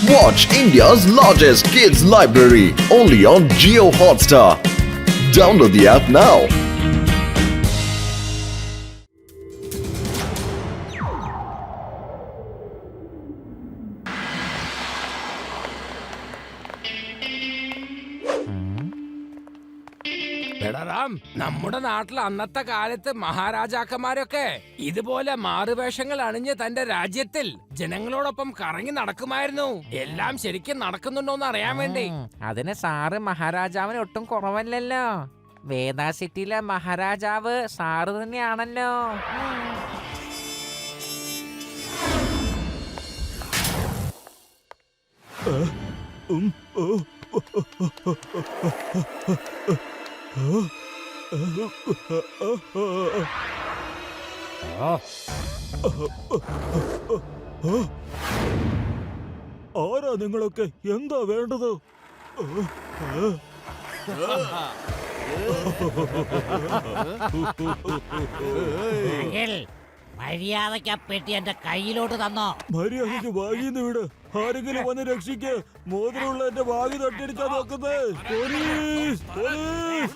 Watch India's largest kids library only on Jio Hotstar. Download the app now. എടാറാം, നമ്മുടെ നാട്ടിൽ അന്നത്തെ കാലത്ത് മഹാരാജാക്കന്മാരൊക്കെ ഇതുപോലെ മാറുവേഷങ്ങൾ അണിഞ്ഞ് തന്റെ രാജ്യത്തിൽ ജനങ്ങളോടൊപ്പം കറങ്ങി നടക്കുമായിരുന്നു. എല്ലാം ശരിക്കും നടക്കുന്നുണ്ടോന്ന് അറിയാൻ വേണ്ടി. അതിന് സാറ് മഹാരാജാവിന് ഒട്ടും കുറവല്ലല്ലോ. വേദ സിറ്റിയിലെ മഹാരാജാവ് സാറ് തന്നെയാണല്ലോ. ആരാ നിങ്ങളൊക്കെ? എന്താ വേണ്ടത്? മര്യാദയ്ക്ക് ആ പെട്ടി എന്റെ കയ്യിലോട്ട് തന്നോ. മര്യാദയ്ക്ക് വാങ്ങിന്ന് വിട്. ആരെങ്കിലും വന്ന് രക്ഷിക്ക്. മോതിരമുള്ള എന്റെ വാങ്ങി തട്ടിയടിക്കാൻ നോക്കുന്നേ. Police, police.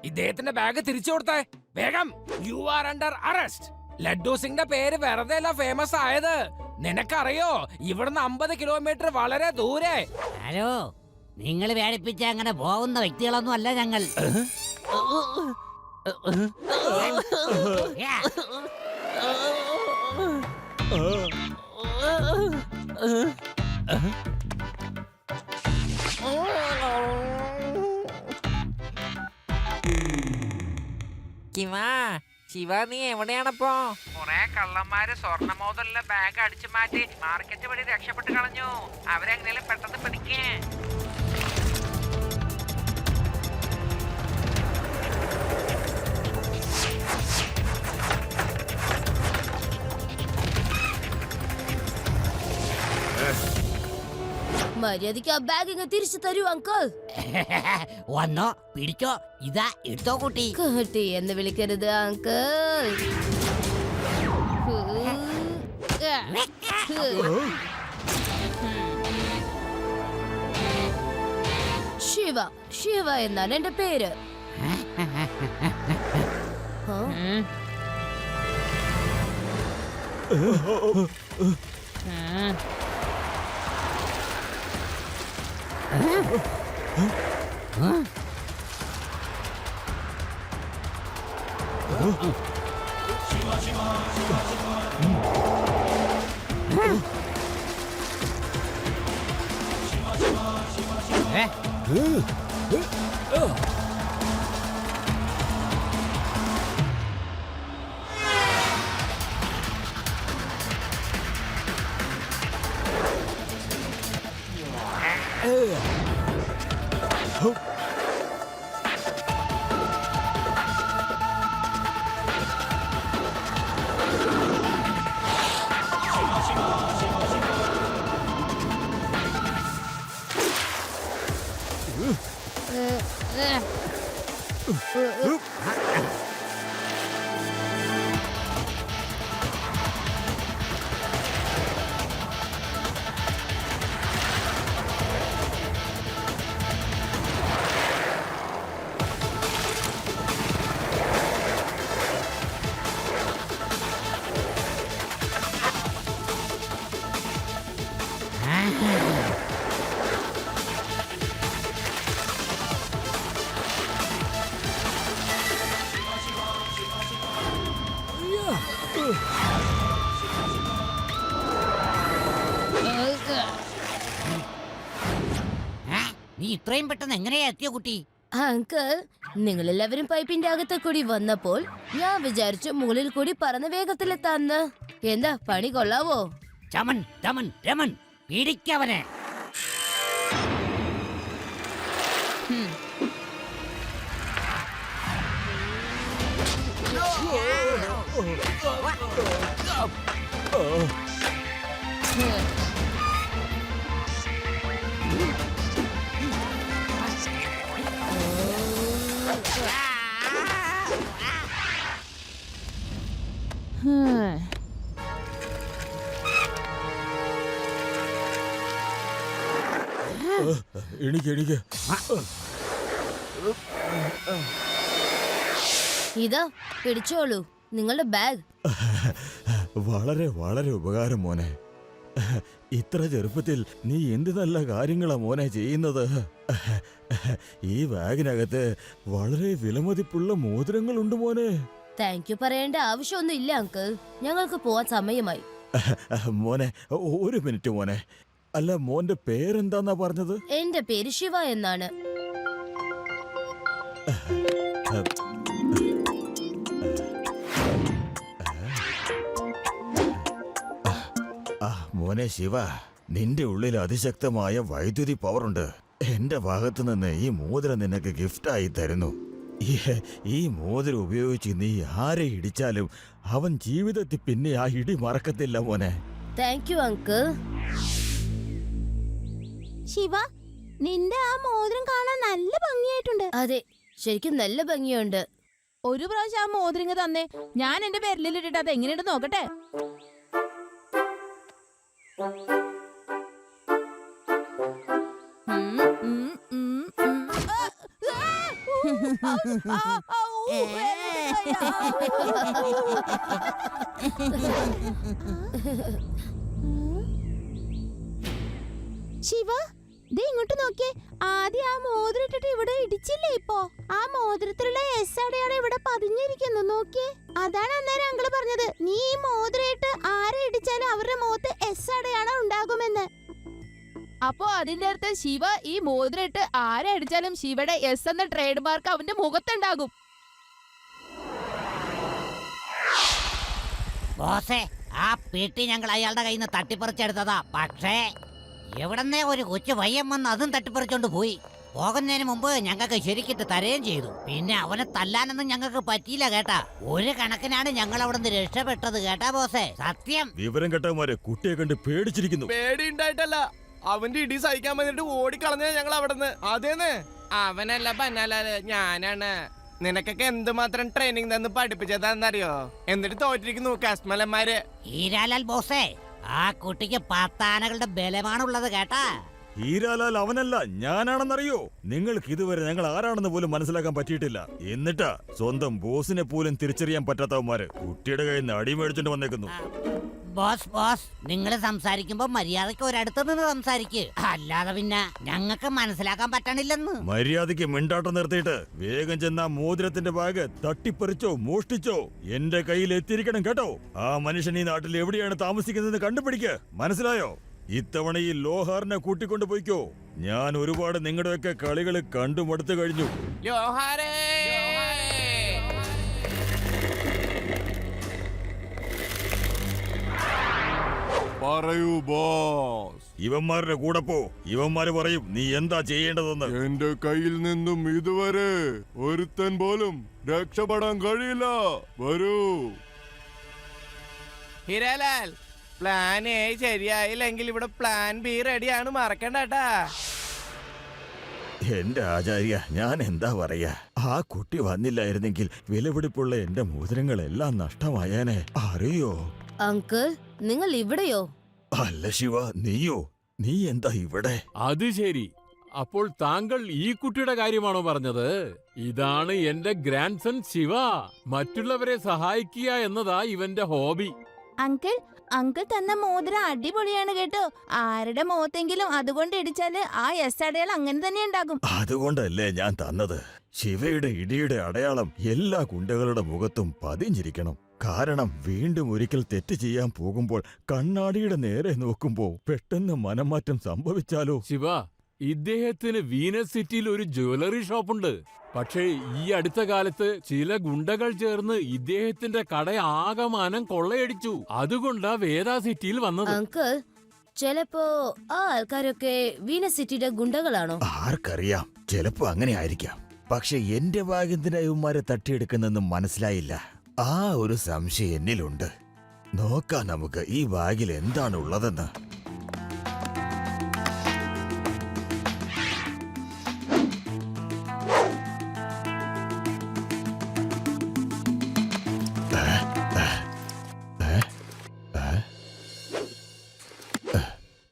ഇദ്ദേഹത്തിന്റെ ബാഗ് തിരിച്ചു കൊടുത്തേ വേഗം. You are under arrest. Laddu സിംഗിന്റെ പേര് വെറുതെ അല്ല ഫേമസ് ആയത്. നിനക്കറിയോ, ഇവിടുന്ന് 50 കിലോമീറ്റർ വളരെ ദൂരെ. ഹലോ, നിങ്ങൾ വേടിപ്പിച്ച അങ്ങനെ പോകുന്ന വ്യക്തികളൊന്നും അല്ല ഞങ്ങൾ. ശിവ, നീ എവിടെയാണപ്പോ? കുറെ കള്ളന്മാര് സ്വർണ്ണമോതിലുള്ള ബാഗ് അടിച്ചു മാറ്റി മാർക്കറ്റ് വഴി രക്ഷപ്പെട്ട് കളഞ്ഞു. അവരെങ്ങനെയും പെട്ടെന്ന് പിടിക്കേ. മര്യാദയ്ക്ക് ആ ബാഗ് ഇങ്ങ് തിരിച്ചു തരൂ അങ്കിൾ. വന്നോ, പിടിച്ചോ, ഇതാ എടുത്തോ കുട്ടി. കുട്ടി എന്ന് വിളിക്കരുത് അങ്കിൾ. ശിവ, ശിവ എന്നാണ് എന്റെ പേര്. നീ ഇത്രയും പെട്ടെന്ന് എങ്ങനെയാ എത്തിയ കുട്ടി? അങ്കിൾ, നിങ്ങളെല്ലാവരും പൈപ്പിന്റെ അകത്ത് കൂടി വന്നപ്പോൾ ഞാൻ വിചാരിച്ചു മുകളിൽ കൂടി പറന്ന് വേഗത്തിലെത്താന്ന്. എന്താ പണി കൊള്ളാവോ? ചമൻ, രമൻ, രമൻ, പിടിക്കവനെ. എനിക്ക് ഇതാ പിടിച്ചോളൂ നിങ്ങളുടെ ബാഗ്. വളരെ വളരെ ഉപകാരം മോനെ. ഇത്ര ചെറുപ്പത്തിൽ നീ എന്ത് നല്ല കാര്യങ്ങളാ മോനെ ചെയ്യുന്നത്. ഈ ബാഗിനകത്ത് വളരെ വിലമതിപ്പുള്ള മോതിരങ്ങളുണ്ട് മോനെ. താങ്ക് യു പറയേണ്ട ആവശ്യമൊന്നും ഇല്ല അങ്കിൾ, ഞങ്ങൾക്ക് പോവാൻ സമയമായി. മോനെ ഒരു മിനിറ്റ് മോനെ. അല്ല മോന്റെ പേരെന്താന്നാ പറഞ്ഞത്? എന്റെ പേര് ശിവ എന്നാണ്. മോനെ ശിവ, നിന്റെ ഉള്ളിൽ അതിശക്തമായ വൈദ്യുതി പവറുണ്ട്. എന്റെ ഭാഗത്തു നിന്ന് ഈ മോതിരം നിനക്ക് ഗിഫ്റ്റായി തരുന്നു. ഈ മോതിരം ഉപയോഗിച്ച് നീ ആരെ ഇടിച്ചാലും അവൻ ജീവിതത്തിൽ പിന്നെ ആ ഇടി മറക്കത്തില്ല മോനെ. Thank you uncle. ശിവ, നിന്റെ ആ മോതിരം കാണാൻ നല്ല ഭംഗിയായിട്ടുണ്ട്. അതെ, ശരിക്കും നല്ല ഭംഗിയുണ്ട്. ഒരു പ്രാവശ്യം ആ മോതിരം തന്നെ ഞാൻ എന്റെ പേരിലിട്ടിട്ട് അത് എങ്ങനെയുണ്ട് നോക്കട്ടെ. ശിവ, ദേ ഇങ്ങോട്ട് നോക്കിയേ. ആദ്യം ആ മോതിരം ഇട്ടിട്ട് ഇവിടെ ഇടിച്ചില്ലേ ഇപ്പോ? ആ മോതിരത്തിലുള്ള എസ് അടയാളം ഇവിടെ പതിഞ്ഞിരിക്കുന്നു, നോക്കിയേ. അതാണ് അന്നേരം അങ്കിള് പറഞ്ഞത്, നീ ഈ മോതിരം ഇട്ട് ആരെ ഇടിച്ചാലും അവരുടെ മുഖത്ത് എസ് അടയാളം ഉണ്ടാകുമെന്ന്. അപ്പോ അതിന്റെ അർത്ഥം ശിവ ഈ മോതിരം ഇട്ട് ആരെ അടിച്ചാലും ശിവയുടെ എസ് എന്ന ട്രേഡ് മാർക്ക് അവന്റെ മുഖത്തുണ്ടാകും. ബോസേ, ആ പെട്ടി ഞങ്ങൾ അയാളുടെ കയ്യിൽ നിന്ന് തട്ടിപ്പറിച്ചെടുത്തതാ. പക്ഷേ എവിടെന്നേ ഒരു കൊച്ചു പയ്യൻ വന്ന് അതും തട്ടിപ്പറിച്ചോണ്ട് പോയി. പോകുന്നതിന് മുമ്പ് ഞങ്ങൾക്ക് ശരിക്കിട്ട് തരുകയും ചെയ്തു. പിന്നെ അവനെ തല്ലാനൊന്നും ഞങ്ങൾക്ക് പറ്റിയില്ല കേട്ടാ. ഒരു കണക്കിനാണ് ഞങ്ങൾ അവിടെ നിന്ന് രക്ഷപ്പെട്ടത് കേട്ടാ ബോസേ, സത്യം. വിവരം കേട്ടവന്മാരെ കുട്ടിയെ കണ്ട് പേടിച്ചിരിക്കുന്നു. പേടി ഉണ്ടായിട്ടല്ല, അവന്റെ ഇടി സഹിക്കാൻ വന്നിട്ട് ഓടിക്കളഞ്ഞ ഞങ്ങൾ അവിടുന്ന്. അതേന്ന് അവനല്ല പന്നാലാല്, ഞാനാണ്. നിനക്കൊക്കെ എന്തുമാത്രം ട്രെയിനിങ് തന്ന് പഠിപ്പിച്ചതാന്നറിയോ? എന്നിട്ട് തോറ്റിരിക്കുന്നു കസ്മലന്മാര്. ഹീരാലാൽ ബോസേ, ആ കുട്ടിക്ക് 10 ആനകളുടെ ബലമാണുള്ളത് കേട്ടാ. ഹീരാലാൽ അവനല്ല, ഞാനാണെന്നറിയോ? നിങ്ങൾക്ക് ഇതുവരെ ഞങ്ങൾ ആരാണെന്ന് പോലും മനസ്സിലാക്കാൻ പറ്റിയിട്ടില്ല. എന്നിട്ടാ സ്വന്തം ബോസിനെ പോലും തിരിച്ചറിയാൻ പറ്റാത്തവന്മാര് കുട്ടിയുടെ കയ്യിൽ നിന്ന് അടി മേടിച്ചോണ്ട് വന്നേക്കുന്നു. ബോസ്, നിങ്ങൾ സംസാരിക്കുമ്പോ മര്യാദക്ക് ഒരിടത്ത് നിന്ന് സംസാരിക്ക്. അല്ലാതെ പിന്നെ ഞങ്ങൾക്ക് മനസ്സിലാക്കാൻ പറ്റണില്ലെന്ന്. മര്യാദയ്ക്ക് മിണ്ടാട്ടം നിർത്തിയിട്ട് വേഗം ചെന്ന മോതിരത്തിന്റെ ബാഗ് തട്ടിപ്പറിച്ചോ മോഷ്ടിച്ചോ എന്റെ കയ്യിൽ എത്തിയിരിക്കണം കേട്ടോ. ആ മനുഷ്യൻ ഈ നാട്ടിൽ എവിടെയാണ് താമസിക്കുന്നതെന്ന് കണ്ടുപിടിക്ക്, മനസ്സിലായോ? ഇത്തവണ ഈ ലോഹാറിനെ കൂട്ടിക്കൊണ്ടു പോയിക്കോ. ഞാൻ ഒരുപാട് നിങ്ങളുടെയൊക്കെ കളികൾ കണ്ടുമടുത്തു കഴിഞ്ഞു. ലോഹാരേ, പറയൂ ബോസ്. ഇവന്മാരുടെ കൂടെ പോ. ഇവന്മാര് പറയും നീ എന്താ ചെയ്യേണ്ടതെന്ന്. എന്റെ കയ്യിൽ നിന്നും ഇതുവരെ ഒരുത്തൻ പോലും രക്ഷപ്പെടാൻ കഴിയില്ല. വരൂ. ഹിരാലാൽ, പ്ലാൻ എ ശരിയായില്ലെങ്കിൽ ഇവിടെ പ്ലാൻ ബി റെഡിയാണ്, മറക്കണ്ടട്ടാ. എന്റെ ആചാര്യ, ഞാൻ എന്താ പറയാ, ആ കുട്ടി വന്നില്ലായിരുന്നെങ്കിൽ വിലപിടിപ്പുള്ള എന്റെ മോതിരങ്ങളെല്ലാം നഷ്ടമായേനെ. അറിയോ അങ്കിൾ, നിങ്ങൾ ഇവിടെയോ? അല്ല ശിവ, നീയോ? നീ എന്താ ഇവിടെ? അത് ശരി. അപ്പോൾ താങ്കൾ ഈ കുട്ടിയുടെ കാര്യമാണോ പറഞ്ഞത്? ഇതാണ് എന്റെ ഗ്രാൻഡ് സൺ ശിവ. മറ്റുള്ളവരെ സഹായിക്കുക എന്നതാ ഇവന്റെ ഹോബി. അങ്കിൾ തന്ന മോതിരം അടിപൊളിയാണ് കേട്ടോ. ആരുടെ മുഖത്തെങ്കിലും അതുകൊണ്ട് ഇടിച്ചാല് ആ എസ് അടയാളം അങ്ങനെ തന്നെ ഉണ്ടാകും. അതുകൊണ്ടല്ലേ ഞാൻ തന്നത്. ശിവയുടെ ഇടിയുടെ അടയാളം എല്ലാ ഗുണ്ടകളുടെ മുഖത്തും പതിഞ്ഞിരിക്കണം. കാരണം വീണ്ടും ഒരിക്കൽ തെറ്റ് ചെയ്യാൻ പോകുമ്പോൾ കണ്ണാടിയുടെ നേരെ നോക്കുമ്പോ പെട്ടെന്ന് മനംമാറ്റം സംഭവിച്ചാലോ? ശിവ, ഇദ്ദേഹത്തിന് വീനസ് സിറ്റിയിൽ ഒരു ജ്വല്ലറി ഷോപ്പുണ്ട്. പക്ഷേ ഈ അടുത്ത കാലത്ത് ചില ഗുണ്ടകൾ ചേർന്ന് ഇദ്ദേഹത്തിന്റെ കട ആകമാനം കൊള്ളയടിച്ചു. അതുകൊണ്ടാ വേദാ സിറ്റിയിൽ വന്നത്. അങ്കിൾ, ചിലപ്പോ ആ ആൾക്കാരൊക്കെ വീനസ് സിറ്റിയുടെ ഗുണ്ടകളാണോ? ആർക്കറിയാം, ചിലപ്പോ അങ്ങനെ ആയിരിക്കാം. പക്ഷെ എന്റെ ഭാഗ്യത്തിന് ഇവന്മാരെ തട്ടിയെടുക്കുന്നെന്നും മനസ്സിലായില്ല. ആ ഒരു സംശയം എന്നിലുണ്ട്. നോക്കാം നമുക്ക് ഈ ബാഗിൽ എന്താണ് ഉള്ളതെന്ന്.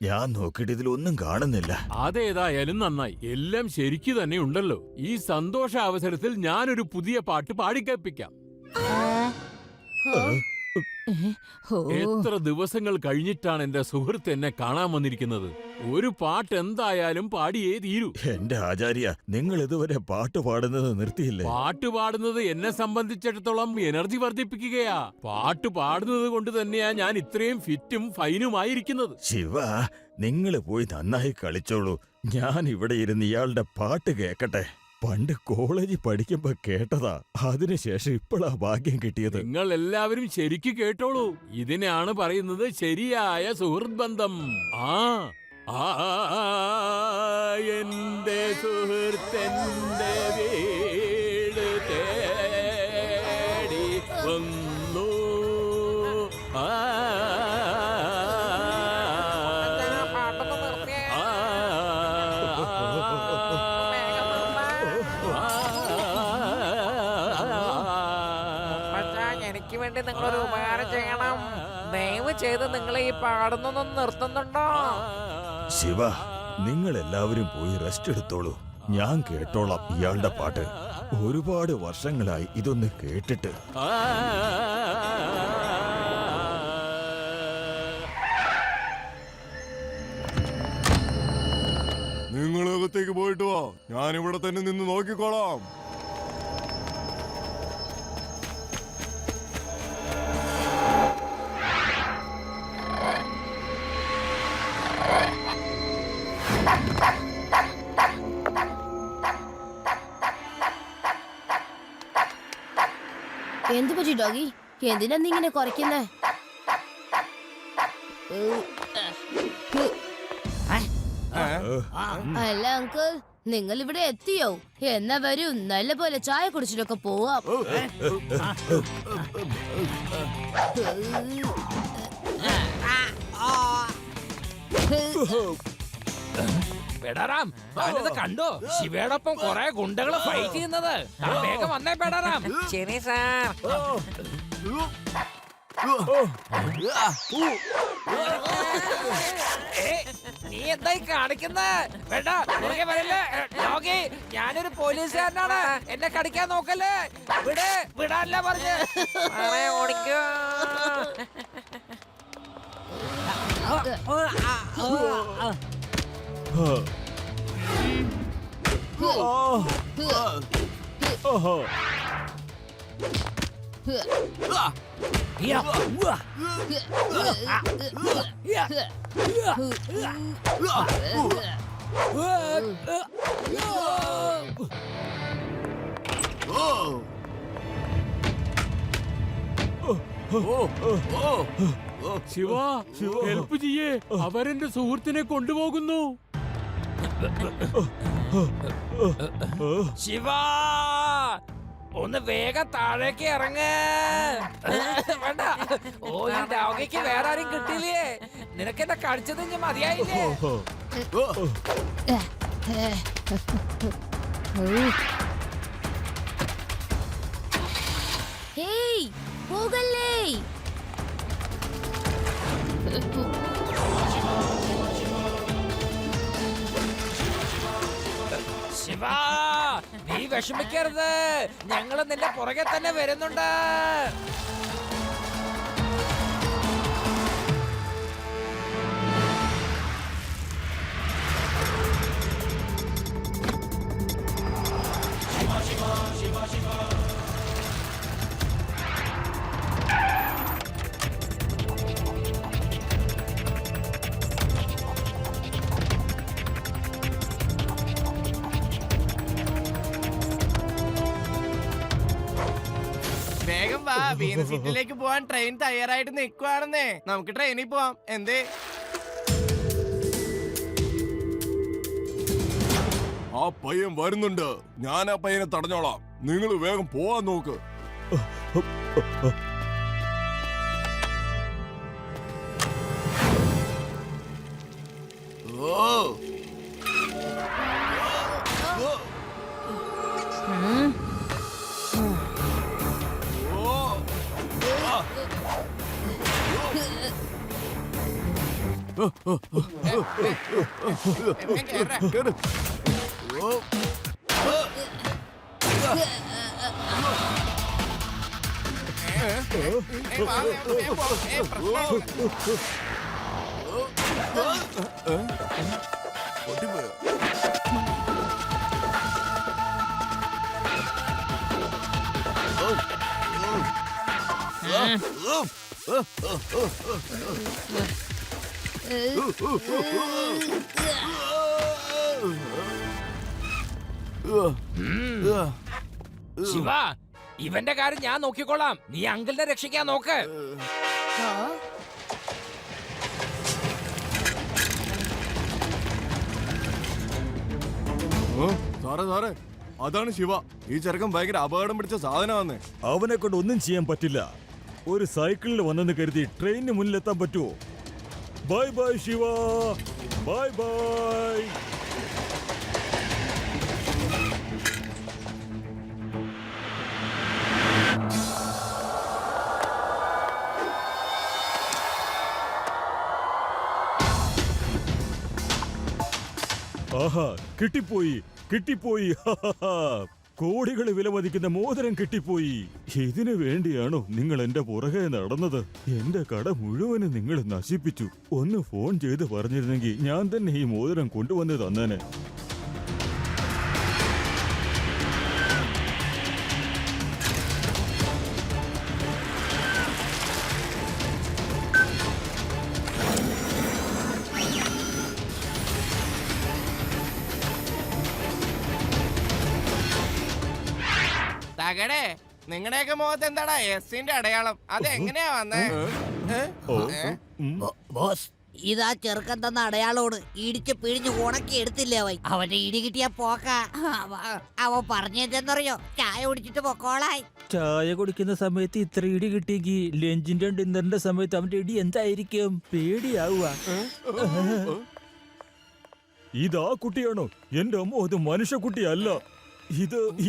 ഞാൻ നോക്കിയിട്ട് ഇതിലൊന്നും കാണുന്നില്ല. അതേതായാലും നന്നായി. എല്ലാം ശരിക്കു തന്നെ ഉണ്ടല്ലോ. ഈ സന്തോഷ അവസരത്തിൽ ഞാനൊരു പുതിയ പാട്ട് പാടിക്കേൾപ്പിക്കാം. എത്ര ദിവസങ്ങൾ കഴിഞ്ഞിട്ടാണ് എന്റെ സുഹൃത്ത് എന്നെ കാണാൻ വന്നിരിക്കുന്നത്. ഒരു പാട്ട് എന്തായാലും പാടിയേ തീരൂ. എന്റെ ആചാര്യ, നിങ്ങൾ ഇതുവരെ പാട്ട് പാടുന്നത് നിർത്തിയില്ലേ? പാട്ട് പാടുന്നത് എന്നെ സംബന്ധിച്ചിടത്തോളം എനർജി വർദ്ധിപ്പിക്കുകയാ. പാട്ട് പാടുന്നത് കൊണ്ട് തന്നെയാ ഞാൻ ഇത്രയും ഫിറ്റും ഫൈനുമായിരിക്കുന്നത്. ശിവ, നിങ്ങൾ പോയി നന്നായി കളിച്ചോളൂ. ഞാൻ ഇവിടെ ഇരുന്ന് ഇയാളുടെ പാട്ട് കേക്കട്ടെ. പണ്ട് കോളേജിൽ പഠിക്കുമ്പോ കേട്ടതാ, അതിനുശേഷം ഇപ്പോഴാ ഭാഗ്യം കിട്ടിയത്. നിങ്ങൾ എല്ലാവരും ശരിക്കു കേട്ടോളൂ. ഇതിനാണ് പറയുന്നത് ശരിയായ സുഹൃത്ത് ബന്ധം. എന്റെ സുഹൃത്തെന്റെ വീട് തേടി വന്നു. എനിക്ക് വേണ്ടി നിങ്ങളൊരു ഉപകാരം ചെയ്യണം. ദയവ് ചെയ്ത് നിങ്ങൾ ഈ പാടുന്നൊന്നും നിർത്തുന്നുണ്ടോ? ശിവ, നിങ്ങൾ എല്ലാവരും പോയി റെസ്റ്റ് എടുത്തോളൂ. ഞാൻ കേട്ടോളാം ഇയാളുടെ പാട്ട്. ഒരുപാട് വർഷങ്ങളായി ഇതൊന്ന് കേട്ടിട്ട്. നിങ്ങളകത്തേക്ക് പോയിട്ട് വാ, ഞാൻ ഇവിടെ തന്നെ നിന്ന് നോക്കിക്കോളാം. എന്തു പറ്റി ഡോഗി? എന്തിനാ നീ ഇങ്ങനെ കുറയ്ക്കുന്നേ? അല്ല അങ്കിൾ, നിങ്ങൾ ഇവിടെ എത്തിയോ? എന്നാ വരൂ, നല്ല പോലെ ചായ കുടിച്ചിട്ടൊക്കെ പോവാം. ബെഡറാം, താനിത് കണ്ടോ? ശിവയോടൊപ്പം കുറെ ഗുണ്ടകള് ഫൈറ്റ് ചെയ്യുന്നത്. താൻ വേഗം വന്നേ ബെഡറാം. ശരി സാർ. നീ എന്തായി കാണിക്കുന്നത്? വേണ്ട, പുറകെ വരല്ലേ. ഡോഗി, ഞാനൊരു പോലീസുകാരനാണ്. എന്നെ കടിക്കാൻ നോക്കല്ലേ. വിടാനല്ല പറഞ്ഞു. ഓടിക്കോ. ശിവ, ഹെൽപ്പ് ചെയ്യേ. അവരെന്റെ സുഹൃത്തിനെ കൊണ്ടുപോകുന്നു. ശിവ, ഒന്ന് വേഗം താഴേക്ക് ഇറങ്ങ്. വേണ്ട. ഓ, ഈ ഡോഗിക്ക് വേറെ ആരും കിട്ടിയില്ലേ? നിനക്കെന്നെ കടിച്ചത് ഇനി മതിയായില്ലേ? ഹേയ്, പോകല്ലേ. ശിവ, നീ വിഷമിക്കരുത്. ഞങ്ങള് നിന്റെ പുറകെ തന്നെ വരുന്നുണ്ട്. വേഗം വാ, വീനസ് സിറ്റിയിലേക്ക് പോവാൻ ട്രെയിൻ തയ്യാറായിട്ട് നിൽക്കുവാണെന്നേ. നമുക്ക് ട്രെയിനിൽ പോവാം. എന്തേ? ആ പയ്യൻ വരുന്നുണ്ട്. ഞാൻ ആ പയ്യനെ തടഞ്ഞോളാം. നിങ്ങൾ വേഗം പോവാൻ നോക്ക്. കേറ്. പൊട്ടിപ്പോയോ? ശിവ, ഇവന്റെ കാര്യം ഞാൻ നോക്കിക്കോളാം. നീ അങ്കിളിനെ രക്ഷിക്കാൻ നോക്ക്. ആ, സാറേ അതാണ് ശിവ. ഈ ചെറുക്കൻ ഭയങ്കര അപകടം പിടിച്ച സാധനമാന്നേ. അവനെ കൊണ്ട് ഒന്നും ചെയ്യാൻ പറ്റില്ല. ഒരു സൈക്കിളിൽ വന്നെന്ന് കരുതി ട്രെയിനിന് മുന്നിലെത്താൻ പറ്റുമോ? Bye bye Shiva, bye bye. ആഹാ, കിട്ടിപ്പോയി കിട്ടിപ്പോയി. കോടികൾ വിലമതിക്കുന്ന മോതിരം കിട്ടിപ്പോയി. ഇതിനു വേണ്ടിയാണോ നിങ്ങൾ എന്റെ പുറകെ നടന്നത്? എന്റെ കട മുഴുവനും നിങ്ങൾ നശിപ്പിച്ചു. ഒന്ന് ഫോൺ ചെയ്ത് പറഞ്ഞിരുന്നെങ്കിൽ ഞാൻ തന്നെ ഈ മോതിരം കൊണ്ടുവന്ന് തന്നേനെ. തകടേ, നിങ്ങളുടെയൊക്കെ മുഖത്ത് എന്താടാ എസിന്റെ അടയാളം? അത് എങ്ങനെയാ വന്നേ? ഓ, ഉം. ബോസ്, ഇതാ ചെറുക്കൻ തന്ന അടയാളോട് ഇടിച്ച് പിഴിഞ്ഞ് ഉണക്കി എടുത്തില്ലേ അവൻ. അവന്റെ ഇടി കിട്ടിയ പോക്ക. അവൻ പറഞ്ഞെന്തെന്നറിയോ? ചായ കുടിച്ചിട്ട് പൊക്കോളായി. ചായ കുടിക്കുന്ന സമയത്ത് ഇത്ര ഇടി കിട്ടിയെങ്കിൽ ലഞ്ചിന്റെ ഡിന്നറിന്റെ സമയത്ത് അവന്റെ ഇടി എന്തായിരിക്കും? പേടിയാവുക. ഇതാ കുട്ടിയാണോ? എന്റെ അമ്മോ, ഇത് മനുഷ്യക്കുട്ടിയല്ല.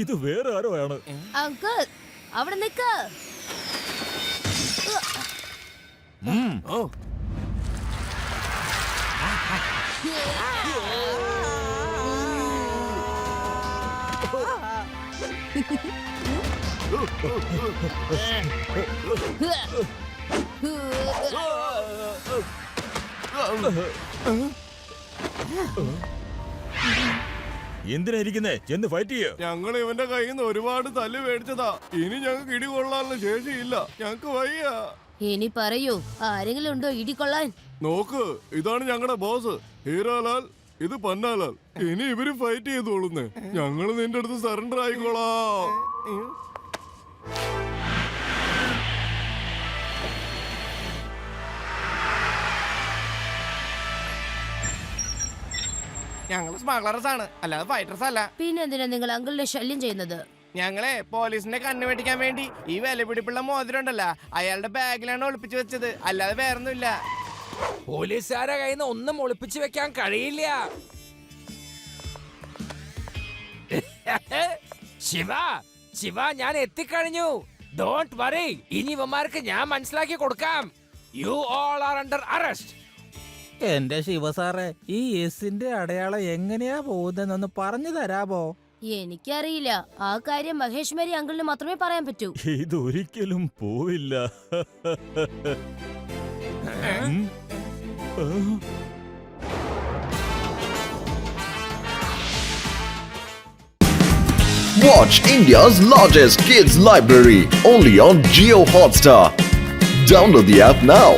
ഇത് വേറെ ആരോ ആണ്. അങ്കിൾ അവിടെ നിക്ക്. ഓ എന്തിനായിരിക്കുന്നേ? ചെന്ന് ഫൈറ്റ് ചെയ്യ. ഞങ്ങൾ ഇവന്റെ കയ്യിൽ നിന്ന് ഒരുപാട് തല്ല് മേടിച്ചതാ. ഇനി ഞങ്ങൾക്ക് ഇടി കൊള്ളാനുള്ള ശേഷിയില്ല. ഞങ്ങക്ക് വയ്യ. ഇനി പറയൂ, ആരെങ്കിലും ഉണ്ടോ ഇടികൊള്ളാൻ? നോക്ക്, ഇതാണ് ഞങ്ങളുടെ ബോസ് ഹീരാലാൽ, ഇത് പന്നാലാൽ. ഇനി ഇവര് ഫൈറ്റ് ചെയ്തോളുന്നേ. ഞങ്ങള് നിന്റെ അടുത്ത് സറണ്ടർ ആയിക്കോളാം. ഞങ്ങള് സ്മഗ്ലേഴ്സ് ആണ്, അല്ലാതെ ഫൈറ്റേഴ്സ് അല്ല. പിന്നെ എന്തിനാ നിങ്ങൾ അങ്കിളിനെ ശല്യം ചെയ്യുന്നത്? ഞങ്ങളെ പോലീസിന്റെ കണ്ണു വെട്ടിക്കാൻ വേണ്ടി ഈ വിലപിടിപ്പുള്ള മോതിരം ഉണ്ടല്ലോ, അയാളുടെ ബാഗിലാണ് ഒളിപ്പിച്ചു വെച്ചത്, അല്ലാതെ വേറൊന്നുമില്ല. പോലീസുകാരെ കയ്യിൽ നിന്ന് ഒന്നും ഒളിപ്പിച്ചു വെക്കാൻ കഴിയില്ല. ശിവ, ഞാൻ എത്തിക്കഴിഞ്ഞു. Don't worry. ഇനി ഇവന്മാർക്ക് ഞാൻ മനസ്സിലാക്കി കൊടുക്കാം. You all are under arrest. എന്റെ ശിവസാറെ, ഈ എസിന്റെ അടയാളം എങ്ങനെയാ പോകുന്നതെന്നൊന്ന് പറഞ്ഞു തരാമോ? എനിക്കറിയില്ല. ആ കാര്യം മഹേഷ് മേരി അങ്കിളിന് മാത്രമേ പറയാൻ പറ്റൂ. ഇതൊരിക്കലും പോവില്ല. Watch India's largest kids library only on Jio Hotstar. Download the app now.